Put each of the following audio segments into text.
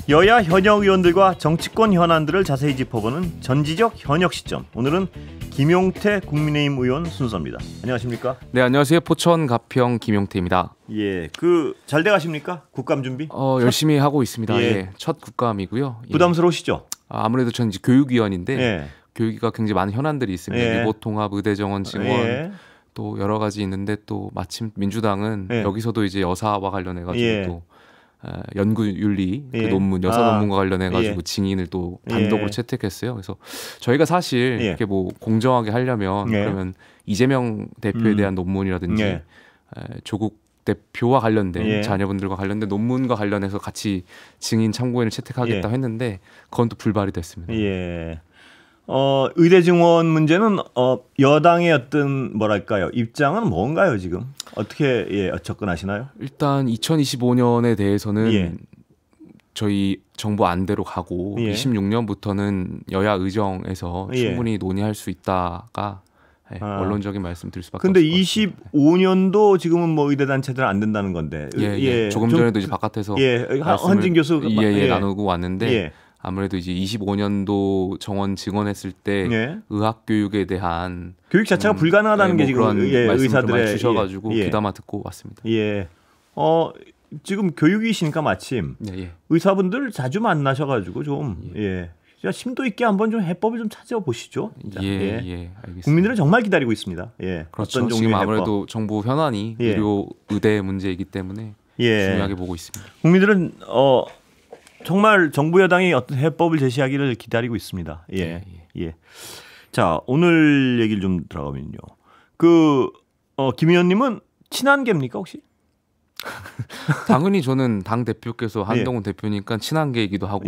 여야 현역 의원들과 정치권 현안들을 자세히 짚어보는 전지적 현역 시점. 오늘은 김용태 국민의힘 의원 순서입니다. 안녕하십니까? 네, 안녕하세요. 포천 가평 김용태입니다. 예, 잘 돼가십니까? 국감 준비? 열심히 하고 있습니다. 예, 첫 국감이고요. 예. 부담스러우시죠? 아무래도 저는 이제 교육위원인데 예. 교육위가 굉장히 많은 현안들이 있습니다. 예. 리모트 통합, 의대 정원 증원 예. 또 여러 가지 있는데 또 마침 민주당은 예. 여기서도 이제 여사와 관련해 가지고 예. 또 연구윤리 그 예. 논문 여사 논문과 관련해 가지고 예. 증인을 또 단독으로 예. 채택했어요. 그래서 저희가 사실 예. 이렇게 뭐 공정하게 하려면 예. 그러면 이재명 대표에 대한 논문이라든지 예. 조국 대표와 관련된 예. 자녀분들과 관련된 논문과 관련해서 같이 증인 참고인을 채택하겠다고 예. 했는데 그건 또 불발이 됐습니다. 예. 의대 증원 문제는 여당의 어떤 뭐랄까요 입장은 뭔가요 지금 어떻게 접근하시나요? 일단 2025년에 대해서는 예. 저희 정부 안대로 가고 예. 26년부터는 여야 의정에서 예. 충분히 논의할 수 있다가 원론적인 말씀 드릴 수밖에 근데 없을 것 같습니다. 25년도 지금은 뭐 의대 단체들은 안 된다는 건데. 조금 전에도 이제 바깥에서 헌진 교수 나누고 왔는데 예. 아무래도 이제 25년도 정원 증원했을 때 예. 의학 교육에 대한 교육 자체가 불가능하다는 게 지금 의사들의 주셔가지고 귀담아 듣고 왔습니다. 예. 지금 교육이시니까 마침 예. 의사분들 자주 만나셔가지고 좀 심도 있게 한번 좀 해법을 좀 찾아보시죠. 알겠습니다. 국민들은 정말 기다리고 있습니다. 예. 그렇죠. 어떤 지금 종류의 아무래도 정부 현안이 의료 의대 문제이기 때문에 중요하게 보고 있습니다. 국민들은 정말 정부 여당이 어떤 해법을 제시하기를 기다리고 있습니다. 예. 자, 오늘 얘기를 좀 들어가면요. 김 의원님은 친한계입니까 혹시? 당연히 저는 당 대표께서 한동훈 대표니까 친한계이기도 하고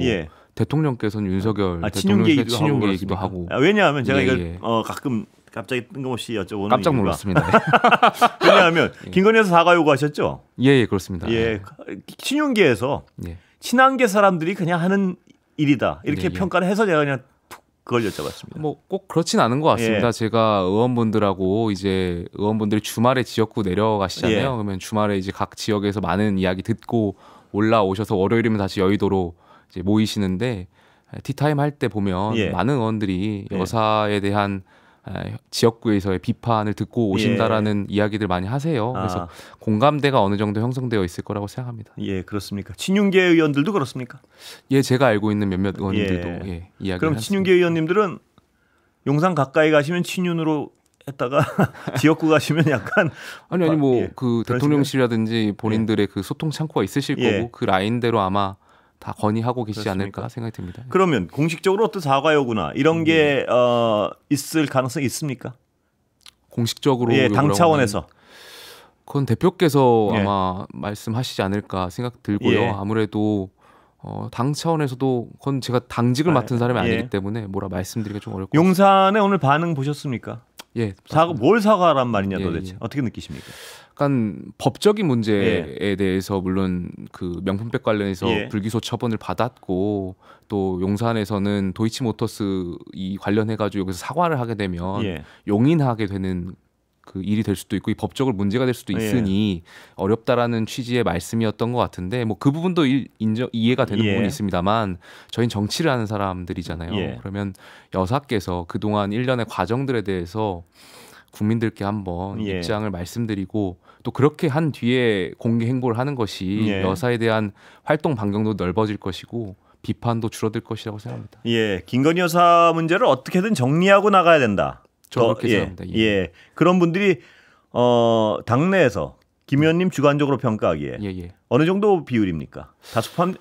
대통령께서는 윤석열 대통령의 친윤계이기도 하고. 왜냐하면 제가 이걸 가끔 갑자기 뜬금없이 여쭤보는 깜짝 놀랐습니다. 왜냐하면 김건희 여사 사과 요구하셨죠? 예, 그렇습니다. 친윤계에서 친한계 사람들이 그냥 하는 일이다 이렇게 평가를 해서 제가 그냥 그걸 여쭤봤습니다. 뭐 꼭 그렇진 않은 것 같습니다. 제가 의원분들하고 이제 의원분들이 주말에 지역구 내려가시잖아요. 그러면 주말에 이제 각 지역에서 많은 이야기 듣고 올라오셔서 월요일이면 다시 여의도로 이제 모이시는데 티타임 할 때 보면 많은 의원들이 여사에 대한 지역구에서의 비판을 듣고 오신다라는 이야기들 많이 하세요. 그래서 공감대가 어느 정도 형성되어 있을 거라고 생각합니다. 예, 그렇습니까? 친윤계 의원들도 그렇습니까? 예, 제가 알고 있는 몇몇 의원들도 이야기를 그럼 했습니다. 친윤계 의원님들은 용산 가까이 가시면 친윤으로 했다가 지역구 가시면 약간 그 대통령실이라든지 본인들의 그 소통 창구가 있으실 거고 그 라인대로 아마 다 건의하고 계시지 않을까 생각이 듭니다. 그러면 공식적으로 어떤 사과 요구나 이런 게 있을 가능성이 있습니까? 공식적으로 당 차원에서 그건 대표께서 아마 말씀하시지 않을까 생각 들고요. 아무래도 당 차원에서도 그건 제가 당직을 맡은 사람이 아니기 때문에 뭐라 말씀드리기가 좀 어렵고. 용산에 오늘 반응 보셨습니까? 예, 뭘 사과란 말이냐 도대체 어떻게 느끼십니까? 약간 법적인 문제에 대해서 물론 그 명품백 관련해서 불기소 처분을 받았고 또 용산에서는 도이치모터스 이 관련해 가지고 여기서 사과를 하게 되면 용인하게 되는 그 일이 될 수도 있고 이 법적으로 문제가 될 수도 있으니 어렵다라는 취지의 말씀이었던 것 같은데 뭐 그 부분도 이해가 되는 부분이 있습니다만 저희는 정치를 하는 사람들이잖아요. 그러면 여사께서 그동안 일련의 과정들에 대해서 국민들께 한번 입장을 말씀드리고 또 그렇게 한 뒤에 공개 행보를 하는 것이 여사에 대한 활동 반경도 넓어질 것이고 비판도 줄어들 것이라고 생각합니다. 김건희 여사 문제를 어떻게든 정리하고 나가야 된다. 저 그렇게 생각합니다. 그런 분들이 당내에서 김 의원님 주관적으로 평가하기에 어느 정도 비율입니까? 다수판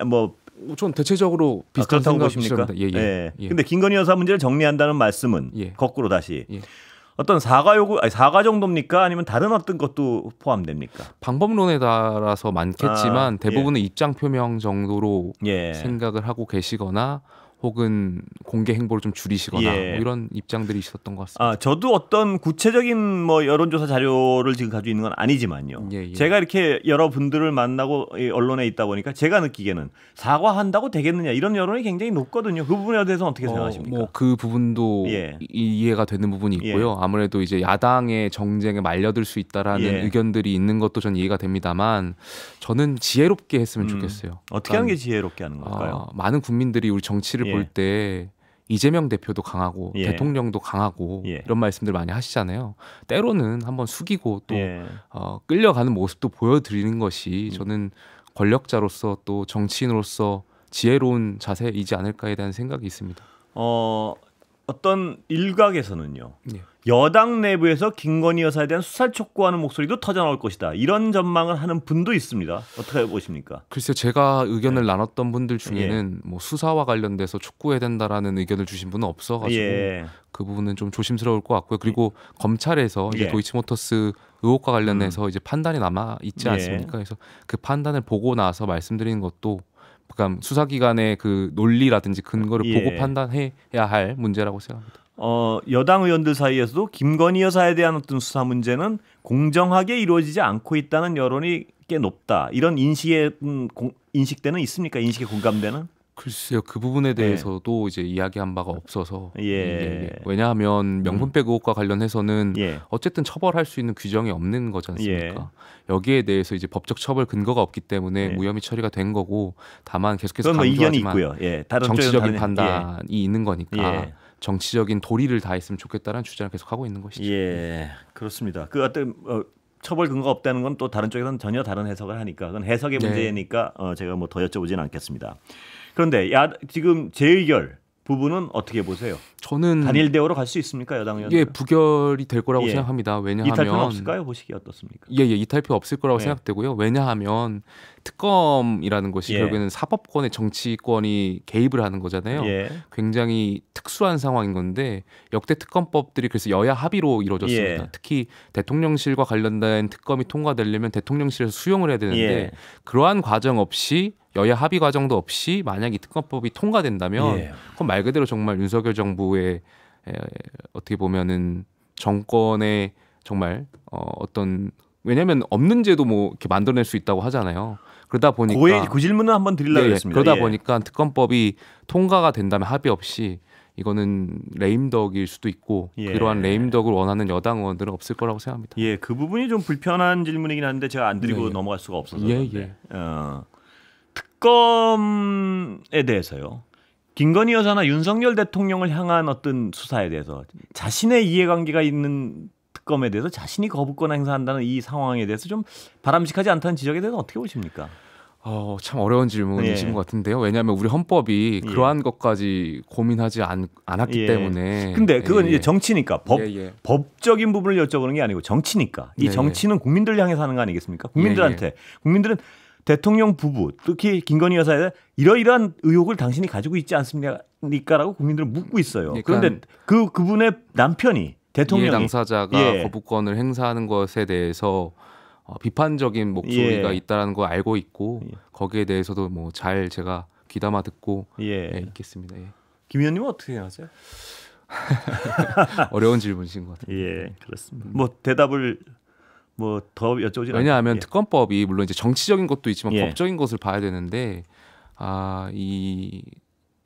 전 대체적으로 비슷한 그렇다고 보십니까? 근데 김건희 여사 문제를 정리한다는 말씀은 거꾸로 다시 어떤 사과 요구, 사과 정도입니까? 아니면 다른 어떤 것도 포함됩니까? 방법론에 따라서 많겠지만 대부분은 입장 표명 정도로 생각을 하고 계시거나 혹은 공개 행보를 좀 줄이시거나 예. 뭐 이런 입장들이 있었던 것 같습니다. 저도 어떤 구체적인 뭐 여론조사 자료를 지금 가지고 있는 건 아니지만요. 예. 제가 이렇게 여러 분들을 만나고 언론에 있다 보니까 제가 느끼기에는 사과한다고 되겠느냐 이런 여론이 굉장히 높거든요. 그 부분에 대해서 어떻게 생각하십니까? 뭐 그 부분도 이해가 되는 부분이 있고요. 아무래도 이제 야당의 정쟁에 말려들 수 있다라는 의견들이 있는 것도 전 이해가 됩니다만 저는 지혜롭게 했으면 좋겠어요. 어떻게 하는 게 지혜롭게 하는 걸까요? 많은 국민들이 우리 정치를 볼 때 이재명 대표도 강하고 대통령도 강하고 이런 말씀들 많이 하시잖아요. 때로는 한번 숙이고 또 끌려가는 모습도 보여드리는 것이 저는 권력자로서 또 정치인으로서 지혜로운 자세이지 않을까에 대한 생각이 있습니다. 어떤 일각에서는요. 여당 내부에서 김건희 여사에 대한 수사를 촉구하는 목소리도 터져나올 것이다. 이런 전망을 하는 분도 있습니다. 어떻게 보십니까? 글쎄요. 제가 의견을 나눴던 분들 중에는 뭐 수사와 관련돼서 촉구해야 된다라는 의견을 주신 분은 없어가지고 그 부분은 좀 조심스러울 것 같고요. 그리고 검찰에서 이제 도이치모터스 의혹과 관련해서 이제 판단이 남아 있지 않습니까? 그래서 그 판단을 보고 나서 말씀드리는 것도 그러니까 수사기관의 그 논리라든지 근거를 보고 판단해야 할 문제라고 생각합니다. 여당 의원들 사이에서도 김건희 여사에 대한 어떤 수사 문제는 공정하게 이루어지지 않고 있다는 여론이 꽤 높다. 이런 인식대는 있습니까? 인식에 공감되는? 글쎄요. 그 부분에 대해서도 이제 이야기한 바가 없어서 왜냐하면 명품백 의혹과 관련해서는 어쨌든 처벌할 수 있는 규정이 없는 거지 않습니까? 여기에 대해서 이제 법적 처벌 근거가 없기 때문에 무혐의 처리가 된 거고 다만 계속해서 강조하지만 다른 정치적인 판단이 있는 거니까 정치적인 도리를 다했으면 좋겠다는 주장을 계속하고 있는 것이죠. 그렇습니다. 그 어떤 처벌 근거가 없다는 건 또 다른 쪽에서는 전혀 다른 해석을 하니까 그건 해석의 문제니까 제가 뭐 더 여쭤보지는 않겠습니다. 그런데 지금 재의결 부분은 어떻게 보세요? 저는 단일 대우로 갈 수 있습니까, 여당 의원들? 부결이 될 거라고 생각합니다. 왜냐하면 이탈표는 없을까요? 보시기에 어떻습니까? 이탈표 없을 거라고 생각되고요. 왜냐하면 특검이라는 것이 결국에는 사법권의 정치권이 개입을 하는 거잖아요. 굉장히 특수한 상황인 건데 역대 특검법들이 그래서 여야 합의로 이루어졌습니다. 특히 대통령실과 관련된 특검이 통과되려면 대통령실에서 수용을 해야 되는데 그러한 과정 없이 여야 합의 과정도 없이 만약 이 특검법이 통과된다면 그건 말 그대로 정말 윤석열 정부의 어떻게 보면은 정권의 정말 어떤 왜냐하면 없는 제도 뭐 이렇게 만들어낼 수 있다고 하잖아요. 그러다 보니까 그 질문은 한번 드리려고 했습니다. 그러다 보니까 특검법이 통과가 된다면 합의 없이 이거는 레임덕일 수도 있고 그러한 레임덕을 원하는 여당 의원들은 없을 거라고 생각합니다. 그 부분이 좀 불편한 질문이긴 한데 제가 안 드리고 넘어갈 수가 없어서. 특검에 대해서요. 김건희 여사나 윤석열 대통령을 향한 어떤 수사에 대해서 자신의 이해관계가 있는 특검에 대해서 자신이 거부권 행사한다는 이 상황에 대해서 좀 바람직하지 않다는 지적에 대해서 어떻게 보십니까? 참 어려운 질문이신 것 같은데요. 왜냐하면 우리 헌법이 그러한 것까지 고민하지 않았기 때문에. 근데 그건 이제 정치니까 법적인 부분을 여쭤보는 게 아니고 정치니까. 이 정치는 국민들 향해서 하는 거 아니겠습니까? 국민들한테. 국민들은 대통령 부부, 특히 김건희 여사에 이러이러한 의혹을 당신이 가지고 있지 않습니까라고 국민들은 묻고 있어요. 그런데 그분의 남편이 대통령이 당사자가 거부권을 행사하는 것에 대해서 비판적인 목소리가 있다는 걸 알고 있고 거기에 대해서도 뭐 잘 제가 귀담아 듣고 있겠습니다. 김 의원님은 어떻게 생각하세요? 어려운 질문이신 것 같아요. 그렇습니다. 뭐 대답을 뭐 더 여쭤보지 왜냐하면 특검법이 물론 이제 정치적인 것도 있지만 법적인 것을 봐야 되는데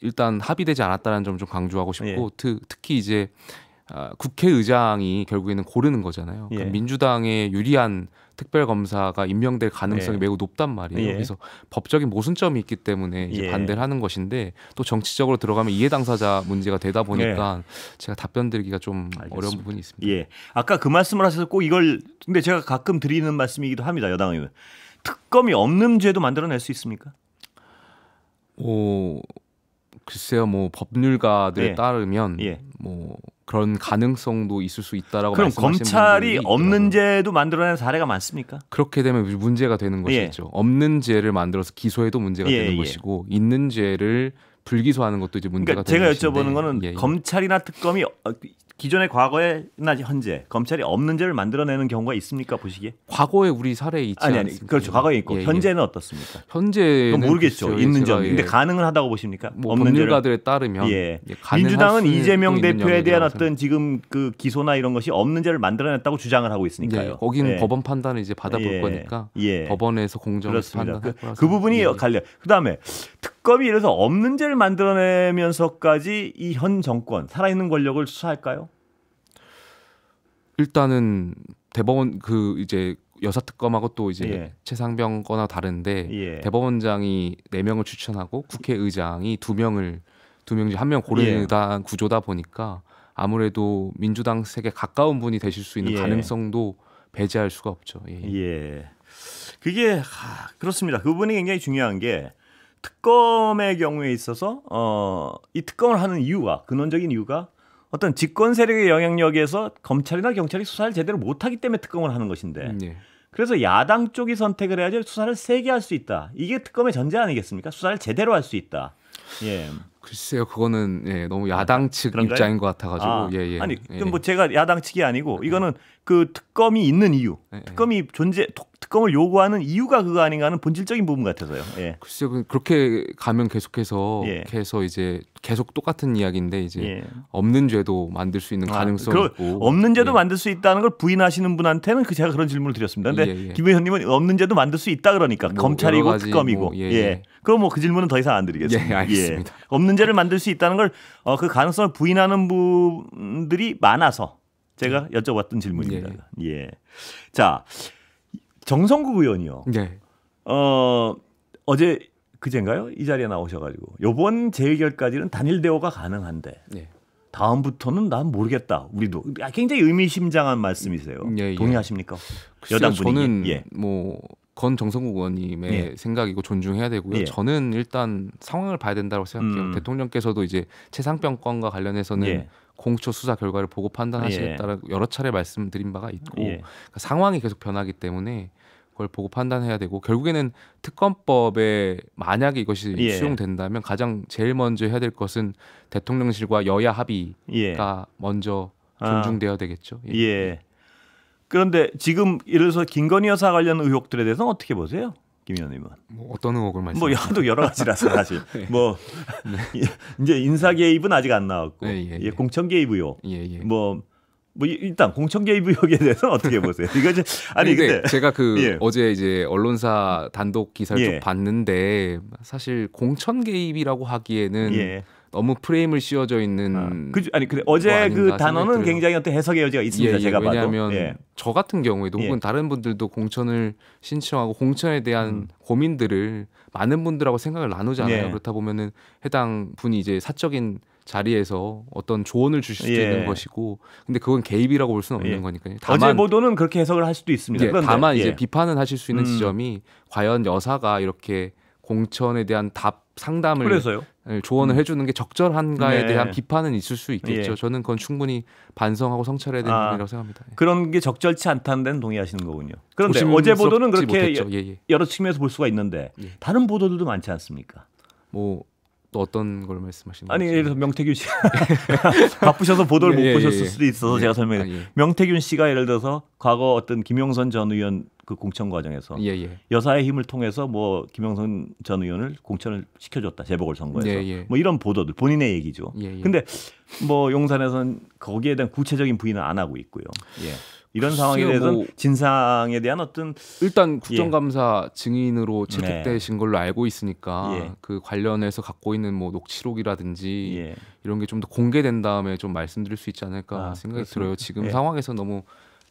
일단 합의되지 않았다는 점 좀 강조하고 싶고 특히 이제 국회의장이 결국에는 고르는 거잖아요. 그러니까 민주당에 유리한 특별검사가 임명될 가능성이 매우 높단 말이에요. 그래서 법적인 모순점이 있기 때문에 이제 반대를 하는 것인데 또 정치적으로 들어가면 이해 당사자 문제가 되다 보니까 제가 답변 드리기가 좀 어려운 부분이 있습니다. 아까 그 말씀을 하셔서 꼭 이걸 근데 제가 가끔 드리는 말씀이기도 합니다. 여당 의원. 특검이 없는 죄도 만들어낼 수 있습니까? 글쎄요, 뭐 법률가들에 따르면 뭐 그런 가능성도 있을 수 있다라고 말씀하시는 분들이 그럼 검찰이 없는 죄도 만들어낸 사례가 많습니까? 그렇게 되면 문제가 되는 것이죠. 없는 죄를 만들어서 기소해도 문제가 되는 것이고 있는 죄를 불기소하는 것도 이제 문제가 되는 제가 것인데. 여쭤보는 거는 검찰이나 특검이 기존의 과거에나 현재 검찰이 없는 죄를 만들어내는 경우가 있습니까 보시기에? 과거에 우리 사례에 있지 않습니까? 그렇죠. 과거에 있고 현재는 어떻습니까? 현재는 모르겠죠. 글쎄요. 있는 점. 근데 가능은 하다고 보십니까? 뭐 없는 법률가들에 따르면 민주당은 이재명 대표에 대한 어떤 지금 그 기소나 이런 것이 없는 죄를 만들어냈다고 주장을 하고 있으니까요. 거기는 법원 판단을 이제 받아볼 거니까 법원에서 공정해서 판단할 거라서 그 부분이 갈려. 그다음에 특검이 이래서 없는 죄를 만들어내면서까지 이 현 정권 살아있는 권력을 수사할까요? 일단은 대법원 그 이제 여사특검하고 또 이제 최상병 거나 다른데 대법원장이 4명을 추천하고 국회의장이 2명을 2명 중 1명 고르는 구조다 보니까 아무래도 민주당 색에 가까운 분이 되실 수 있는 가능성도 배제할 수가 없죠. 그게 그렇습니다. 그 부분이 굉장히 중요한 게 특검의 경우에 있어서 이 특검을 하는 이유가 근원적인 이유가 어떤 집권 세력의 영향력에서 검찰이나 경찰이 수사를 제대로 못하기 때문에 특검을 하는 것인데 그래서 야당 쪽이 선택을 해야지 수사를 세게 할 수 있다. 이게 특검의 전제 아니겠습니까? 수사를 제대로 할 수 있다. 글쎄요, 그거는 너무 야당 측 그런가요? 입장인 것 같아가지고 아니, 뭐 제가 야당 측이 아니고 이거는 그 특검이 있는 이유, 특검을 요구하는 이유가 그거 아닌가 하는 본질적인 부분 같아서요. 글쎄요, 그렇게 가면 계속해서 이제 계속 똑같은 이야기인데 이제 없는 죄도 만들 수 있는 가능성이 있고 없는 죄도 만들 수 있다는 걸 부인하시는 분한테는 제가 그런 질문을 드렸습니다. 근데 김 의원님은 없는 죄도 만들 수 있다 그러니까 뭐 검찰이고 특검이고 그럼 뭐 그 질문은 더 이상 안 드리겠습니다. 알겠습니다. 없는 죄를 만들 수 있다는 걸 그 가능성을 부인하는 분들이 많아서 제가 여쭤봤던 질문입니다. 자, 정성국 의원이요. 어제 그제인가요? 이 자리에 나오셔가지고 이번 재의결까지는 단일 대우가 가능한데 다음부터는 난 모르겠다. 우리도 굉장히 의미심장한 말씀이세요. 동의하십니까? 여당 분위기. 저는 뭐 건 정성국 의원님의 생각이고 존중해야 되고요. 저는 일단 상황을 봐야 된다고 생각해요. 대통령께서도 이제 최상병 건과 관련해서는 공수처 수사 결과를 보고 판단하시겠다라고 여러 차례 말씀드린 바가 있고 그러니까 상황이 계속 변하기 때문에 그걸 보고 판단해야 되고 결국에는 특검법에 만약에 이것이 수용된다면 가장 제일 먼저 해야 될 것은 대통령실과 여야 합의가 먼저 존중돼야 되겠죠. 그런데 지금 예를 들어서 김건희 여사 관련 의혹들에 대해서는 어떻게 보세요? 김 의원님은 뭐 어떤 의혹을 말씀하시나요? 뭐 여러 가지라서 사실 뭐 이제 인사 개입은 아직 안 나왔고 공천 개입 의혹 뭐 일단 공천 개입 의혹에 대해서는 어떻게 보세요? 이거 이제 근데 제가 어제 이제 언론사 단독 기사를 쭉 봤는데 사실 공천 개입이라고 하기에는 너무 프레임을 씌워져 있는 근데 어제 그 단어는 들어요. 굉장히 어떤 해석의 여지가 있습니다. 제가 왜냐하면 봐도. 저 같은 경우에도 혹은 다른 분들도 공천을 신청하고 공천에 대한 고민들을 많은 분들하고 생각을 나누잖아요. 그렇다 보면은 해당 분이 이제 사적인 자리에서 어떤 조언을 주실 수도 있는 것이고, 근데 그건 개입이라고 볼 수는 없는 거니까요. 다만 어제 보도는 그렇게 해석을 할 수도 있습니다. 그런데, 다만 이제 비판은 하실 수 있는 지점이 과연 여사가 이렇게 공천에 대한 상담을 조언을 해주는 게 적절한가에 대한 비판은 있을 수 있겠죠. 저는 그건 충분히 반성하고 성찰해야 되는 부분이라고 생각합니다. 그런 게 적절치 않다는 데는 동의하시는 거군요. 그런데 어제 보도는 그렇게 여러 측면에서 볼 수가 있는데 다른 보도들도 많지 않습니까? 뭐 또 어떤 걸 말씀하시는 거죠? 예를 들어서 명태균 씨 바쁘셔서 보도를 못 보셨을 수도 있어서 제가 설명해. 명태균 씨가 예를 들어서 과거 어떤 김용선 전 의원 그 공천 과정에서 여사의 힘을 통해서 뭐 김용선 전 의원을 공천을 시켜줬다 재보궐선거에서 뭐 이런 보도들 본인의 얘기죠. 근데 뭐 용산에서는 거기에 대한 구체적인 부인은 안 하고 있고요. 이런 상황에 대해서는 진상에 대한 어떤 일단 국정감사 증인으로 채택되신 걸로 알고 있으니까 그 관련해서 갖고 있는 뭐 녹취록이라든지 이런 게 좀 더 공개된 다음에 좀 말씀드릴 수 있지 않을까 생각이 들어요. 지금 상황에서 너무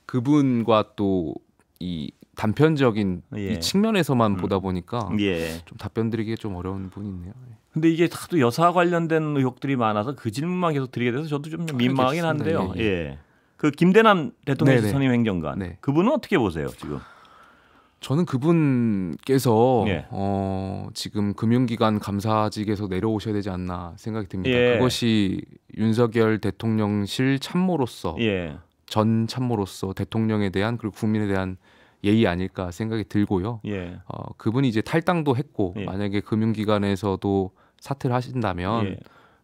그분과 또 이 단편적인 이 측면에서만 보다 보니까 좀 답변드리기 좀 어려운 부분이 있네요. 근데 이게 하도 여사 관련된 의혹들이 많아서 그 질문만 계속 드리게 돼서 저도 좀 민망하긴 한데요. 그 김대남 대통령 선임 행정관 그분은 어떻게 보세요 지금? 저는 그분께서 지금 금융기관 감사직에서 내려오셔야 되지 않나 생각이 듭니다. 그것이 윤석열 대통령실 참모로서 전 참모로서 대통령에 대한 그리고 국민에 대한 예의 아닐까 생각이 들고요. 그분이 이제 탈당도 했고 만약에 금융기관에서도 사퇴를 하신다면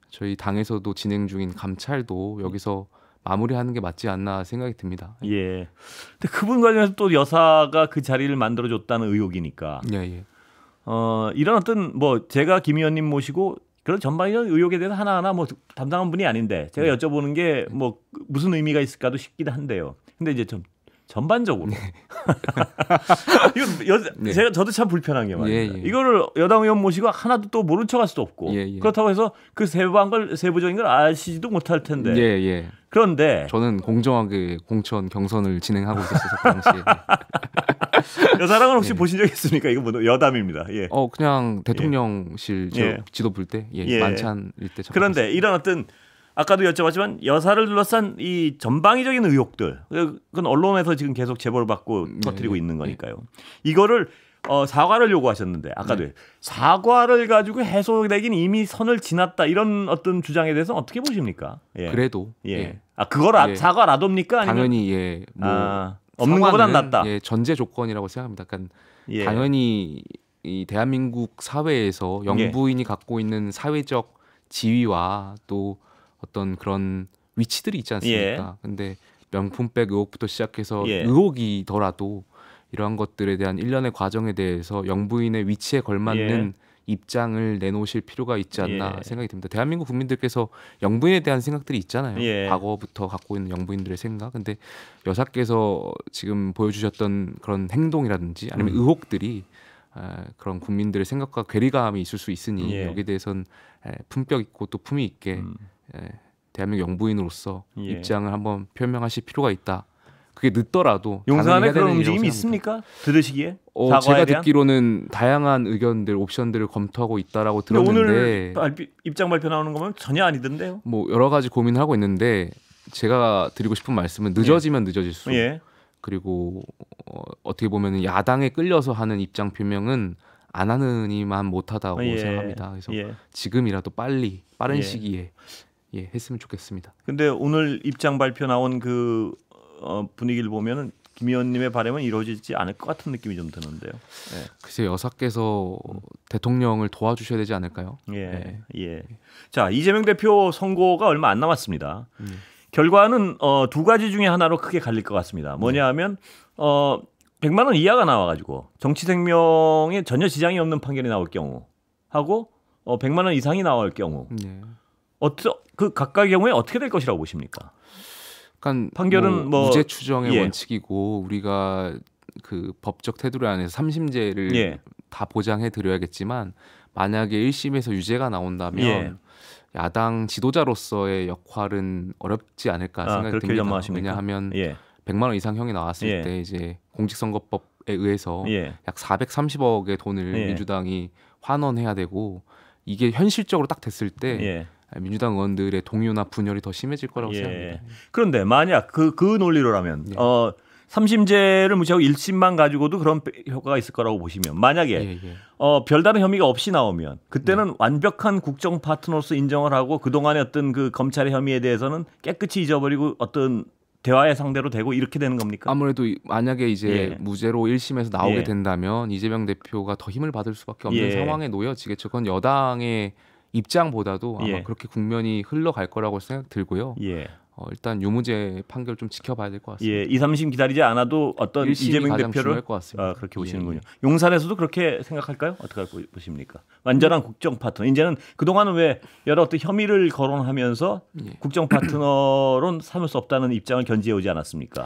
저희 당에서도 진행 중인 감찰도 여기서 마무리하는 게 맞지 않나 생각이 듭니다. 예. 근데 그분 관련해서 또 여사가 그 자리를 만들어줬다는 의혹이니까. 예. 이런 어떤 뭐 제가 김 의원님 모시고 그런 전반적인 의혹에 대해서 하나하나 뭐 담당한 분이 아닌데 제가 여쭤보는 게 뭐 무슨 의미가 있을까도 싶기도 한데요. 근데 이제 좀 전반적으로 이건 저도 참 불편한 게 말입니다. 이거를 여당 의원 모시고 하나도 또 모른 척할 수도 없고 그렇다고 해서 그 세부적인 걸 아시지도 못할 텐데. 그런데 저는 공정하게 공천 경선을 진행하고 있었어서 그 당시에. 여사랑은 혹시 보신 적 있습니까? 이거 뭐 여담입니다. 그냥 대통령실 지도 볼 때 만찬일 때. 그런데 이런 어떤 아까도 여쭤봤지만 여사를 둘러싼 이 전방위적인 의혹들, 그건 언론에서 지금 계속 제보를 받고 터뜨리고 있는 거니까요. 이거를 사과를 요구하셨는데 아까도 사과를 가지고 해소되긴 이미 선을 지났다 이런 어떤 주장에 대해서는 어떻게 보십니까? 그래도 그걸 사과라도입니까? 당연히 없는 것보단 낫다. 전제 조건이라고 생각합니다. 그러니까 당연히 이 대한민국 사회에서 영부인이 갖고 있는 사회적 지위와 또 어떤 그런 위치들이 있지 않습니까? 근데 명품백 의혹부터 시작해서 의혹이더라도 이러한 것들에 대한 일련의 과정에 대해서 영부인의 위치에 걸맞는 입장을 내놓으실 필요가 있지 않나 생각이 듭니다. 대한민국 국민들께서 영부인에 대한 생각들이 있잖아요. 과거부터 갖고 있는 영부인들의 생각. 근데 여사께서 지금 보여주셨던 그런 행동이라든지 아니면 의혹들이 그런 국민들의 생각과 괴리감이 있을 수 있으니 여기에 대해서는 품격 있고 또 품위 있게 대한민국 영부인으로서 입장을 한번 표명하실 필요가 있다. 그게 늦더라도 용산에 그런 움직임이 있습니까? 들으시기에? 제가 듣기로는 다양한 의견들, 옵션들을 검토하고 있다라고 들었는데 오늘 입장 발표 나오는 거면 전혀 아니던데요? 뭐 여러 가지 고민을 하고 있는데 제가 드리고 싶은 말씀은 늦어지면 늦어질수록 그리고 어떻게 보면 야당에 끌려서 하는 입장 표명은 안 하느니만 못하다고 생각합니다. 그래서 지금이라도 빠른 시기에 했으면 좋겠습니다. 근데 오늘 입장 발표 나온 그 분위기를 보면은 김 의원님의 바람은 이루어지지 않을 것 같은 느낌이 좀 드는데요. 글쎄 여사께서 대통령을 도와주셔야 되지 않을까요? 자, 이재명 대표 선고가 얼마 안 남았습니다. 결과는 두 가지 중에 하나로 크게 갈릴 것 같습니다. 뭐냐하면 100만 원 이하가 나와가지고 정치 생명에 전혀 지장이 없는 판결이 나올 경우 하고 100만 원 이상이 나올 경우 그 각각의 경우에 어떻게 될 것이라고 보십니까? 그러니까 판결은 무죄 추정의 원칙이고 우리가 그 법적 테두리 안에서 3심제를 다 보장해 드려야겠지만 만약에 1심에서 유죄가 나온다면 야당 지도자로서의 역할은 어렵지 않을까 생각이 듭니다. 왜냐하면 100만 원 이상 형이 나왔을 때 이제 공직선거법에 의해서 약 430억의 돈을 민주당이 환원해야 되고 이게 현실적으로 딱 됐을 때 민주당 의원들의 동요나 분열이 더 심해질 거라고 생각합니다. 그런데 만약 그 논리로라면 3심제를 무시하고 1심만 가지고도 그런 효과가 있을 거라고 보시면 만약에 별다른 혐의가 없이 나오면 그때는 완벽한 국정 파트너로서 인정을 하고 그동안의 어떤 그 검찰의 혐의에 대해서는 깨끗이 잊어버리고 어떤 대화의 상대로 되고 이렇게 되는 겁니까? 아무래도 만약에 이제 무죄로 1심에서 나오게 된다면 이재명 대표가 더 힘을 받을 수밖에 없는 상황에 놓여지겠죠. 그건 여당의 입장보다도 아마 그렇게 국면이 흘러갈 거라고 생각 들고요. 일단 유무죄 판결 좀 지켜봐야 될 것 같습니다. 2, 3심 기다리지 않아도 어떤 이재명 대표를 그렇게 보시는군요. 용산에서도 그렇게 생각할까요? 어떻게 보십니까? 완전한 국정 파트너. 이제는 그동안은 왜 여러 어떤 혐의를 거론하면서 국정 파트너론 삼을 수 없다는 입장을 견지해 오지 않았습니까?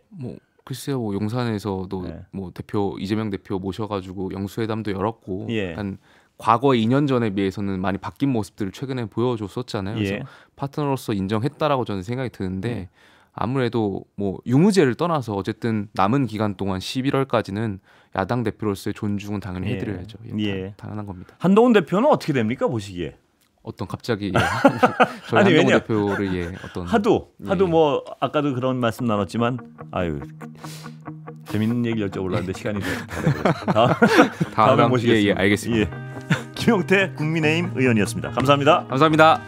뭐 글쎄요, 용산에서도 뭐 이재명 대표 모셔가지고 영수회담도 열었고 약간 과거 2년 전에 비해서는 많이 바뀐 모습들을 최근에 보여줬었잖아요. 그래서 파트너로서 인정했다라고 저는 생각이 드는데 아무래도 뭐 유무죄를 떠나서 어쨌든 남은 기간 동안 11월까지는 야당 대표로서의 존중은 당연히 해드려야죠. 당연한 겁니다. 한동훈 대표는 어떻게 됩니까 보시기에? 어떤 갑자기 저희 한동훈 대표를 어떤 하도 뭐 아까도 그런 말씀 나눴지만 재밌는 얘기 여쭤보려고 했는데 시간이 다음에 모시겠습니다. 알겠습니다. 김용태 국민의힘 의원이었습니다. 감사합니다. 감사합니다.